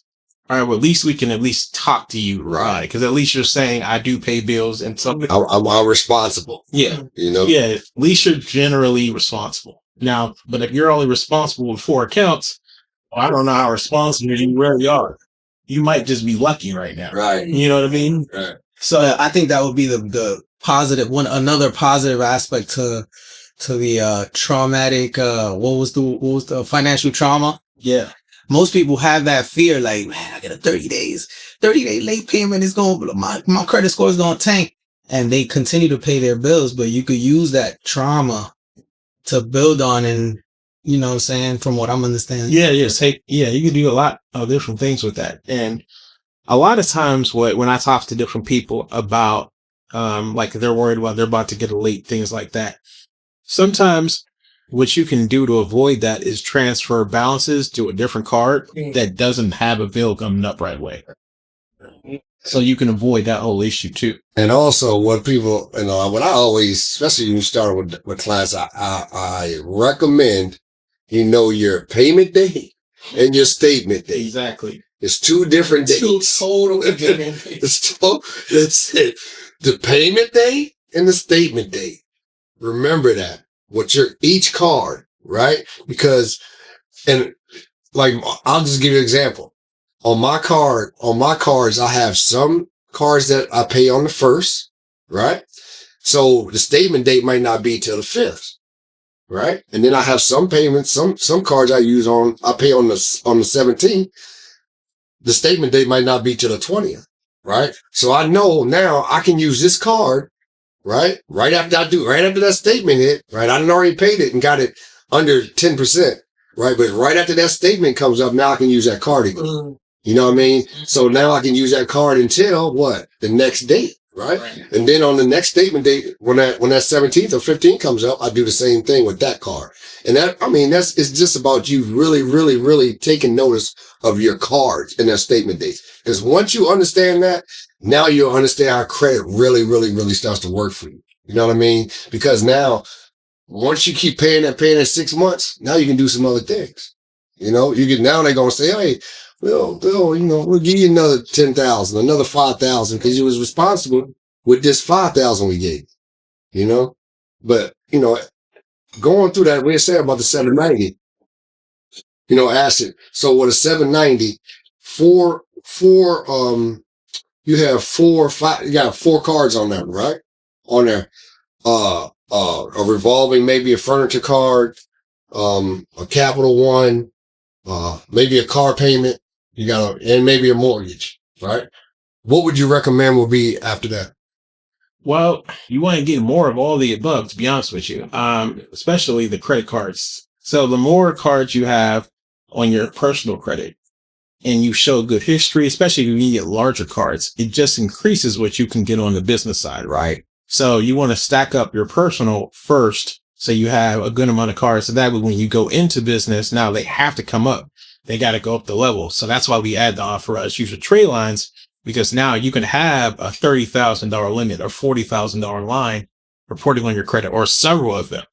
All right, well, at least we can at least talk to you, right? Because at least you're saying I do pay bills and something. I'm responsible. Yeah. Yeah, at least you're generally responsible. Now, but if you're only responsible with 4 accounts, well, I don't know how responsible you really are. You might just be lucky right now. Right. You know what I mean? Right. So I think that would be the positive one. Another positive aspect to the traumatic. What was the financial trauma? Yeah. Most people have that fear, like, man, I get a 30-day late payment is my credit score is going to tank, and they continue to pay their bills. But you could use that trauma to build on, and you know what I'm saying, from what I'm understanding. Yeah. You can do a lot of different things with that. And a lot of times when I talk to different people about, like they're worried about, they're about to get a late, things like that. Sometimes what you can do to avoid that is transfer balances to a different card that doesn't have a bill coming up right away. So you can avoid that whole issue too. And also what people, what I always, especially when you start with clients, I recommend, your payment date and your statement date. Exactly. It's 2 different dates. Totally different. That's it. The payment date and the statement date. Remember that. What's each card, right? Because, and like, I'll just give you an example. On my cards, I have some cards that I pay on the 1st, right? So the statement date might not be till the 5th, right? And then I have some payments, some cards I pay on the 17th. The statement date might not be till the 20th, right? So I know now I can use this card, right? Right after that statement hit, right? I done already paid it and got it under 10%, right? But right after that statement comes up, now I can use that card again. You know what I mean? So now I can use that card until what? The next date, right? And then on the next statement date, when that 17th or 15th comes up, I do the same thing with that card. And it's just about you really, really, really taking notice of your cards and their statement dates. Because once you understand that, now you'll understand how credit really, really, really starts to work for you. You know what I mean? Because now, once you keep paying that 6 months, now you can do some other things. Now they're going to say, hey, Bill, we'll give you another 10,000, another 5,000, because you was responsible with this 5,000 we gave you, but, going through that, we said about the 790, asset. So with a 790, you have 5, you got 4 cards on that, right? On there, a revolving, maybe a furniture card, a Capital One, maybe a car payment, and maybe a mortgage, right? What would you recommend will be after that? Well, you want to get more of all the above, to be honest with you, especially the credit cards. So the more cards you have on your personal credit and you show good history, especially if you get larger cards, it just increases what you can get on the business side, right? So you want to stack up your personal first So you have a good amount of cards. So that way, when you go into business, now they have to come up. They got to go up the level. So that's why we add the authorized user trade lines, because now you can have a $30,000 limit or $40,000 line reporting on your credit, or several of them,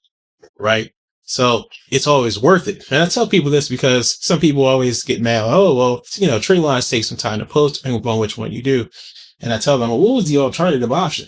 right? So it's always worth it. And I tell people this because some people always get mad. Oh, well, trade lines take some time to post, depending upon which one you do. And I tell them, well, what was the alternative option?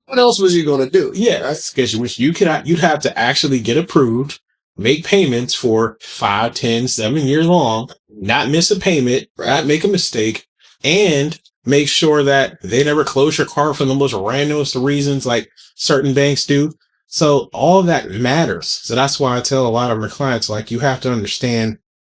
What else was you going to do? Yeah, because you'd have to actually get approved, make payments for 5, 10, 7 years long, not miss a payment, not make a mistake, and make sure that they never close your card for the most randomest of reasons like certain banks do. So all of that matters. So that's why I tell a lot of my clients, like, you have to understand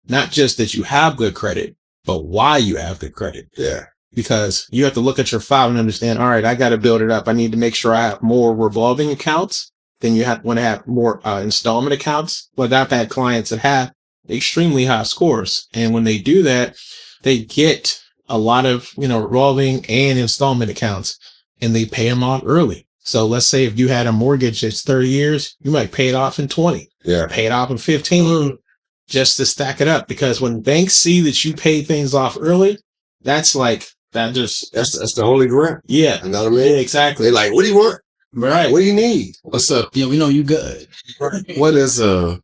not just that you have good credit, but why you have good credit. Yeah. Because you have to look at your file and understand, all right, I got to build it up. I need to make sure I have more revolving accounts. Then you want to have more installment accounts. But I've had clients that have extremely high scores. And when they do that, they get a lot of, revolving and installment accounts, and they pay them off early. So let's say if you had a mortgage that's 30 years, you might pay it off in 20. Yeah. Pay it off in 15 just to stack it up. Because when banks see that you pay things off early, that's like, that's the holy grail. Yeah. You know what I mean? Yeah, exactly. They're like, what do you want? Right. What do you need? What's up? Yeah, we know you good. What is a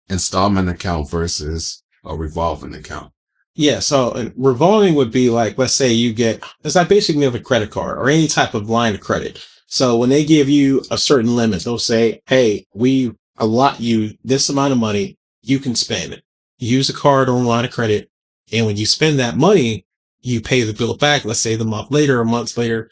installment account versus a revolving account? Yeah. So revolving would be like, let's say it's like basically of a credit card or any type of line of credit. So when they give you a certain limit, they'll say, hey, we allot you this amount of money. You can spend it. Use a card or a line of credit. And when you spend that money, you pay the bill back, let's say the month later or months later.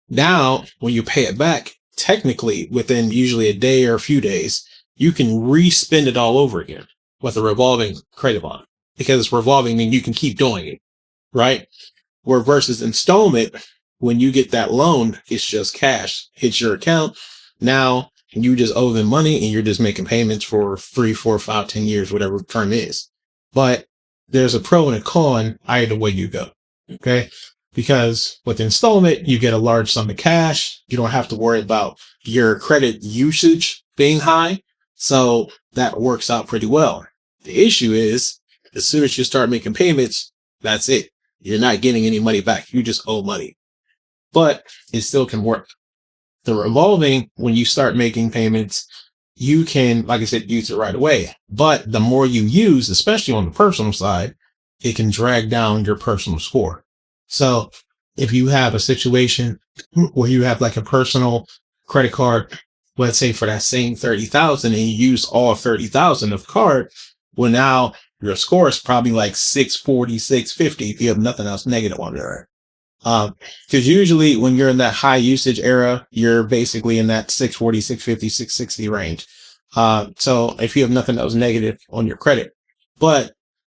Now, when you pay it back, technically within usually a day or a few days, you can re-spend it all over again with a revolving credit line, because it's revolving and you can keep doing it, right? Where versus installment, when you get that loan, it's just cash, hits your account. Now you just owe them money and you're just making payments for 3, 4, 5, 10 years, whatever the term is. But there's a pro and a con either way you go. Okay. Because with installment, you get a large sum of cash. You don't have to worry about your credit usage being high. So that works out pretty well. The issue is, as soon as you start making payments, that's it. You're not getting any money back. You just owe money. But it still can work. The revolving, when you start making payments, you can, like I said, use it right away. But the more you use, especially on the personal side, it can drag down your personal score. So if you have a situation where you have like a personal credit card, let's say for that same 30,000, and you use all 30,000 of the card, well, now your score is probably like 640, 650 if you have nothing else negative on there. Because usually when you're in that high usage era, you're basically in that 640, 650, 660 range. So if you have nothing else negative on your credit, but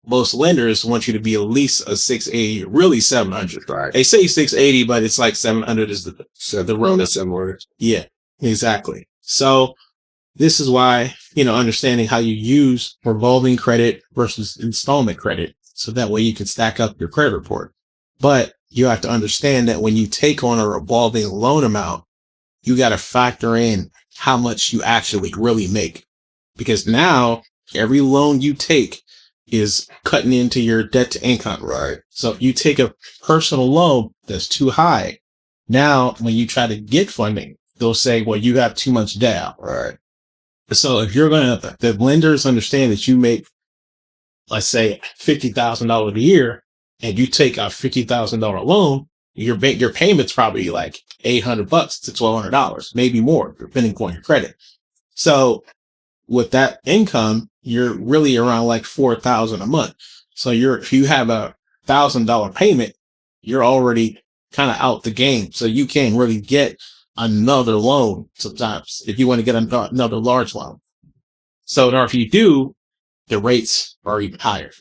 most lenders want you to be at least a 680, really 700. Right. They say 680, but it's like 700 is the road. Similar. Yeah, exactly. So this is why, understanding how you use revolving credit versus installment credit. So that way you can stack up your credit report. But you have to understand that when you take on a revolving loan amount, you got to factor in how much you actually really make. Because now every loan you take is cutting into your debt to income. Right. So if you take a personal loan that's too high, now when you try to get funding, they'll say, well, you have too much debt. Right. So if the lenders understand that you make, let's say, $50,000 a year, and you take a $50,000 loan, your payment's probably like $800 to $1,200, maybe more, depending upon your credit. So with that income, you're really around like $4,000 a month. So if you have a $1,000 payment, you're already kind of out the game. So you can't really get another loan sometimes if you want to get another large loan. So if you do, the rates are even higher.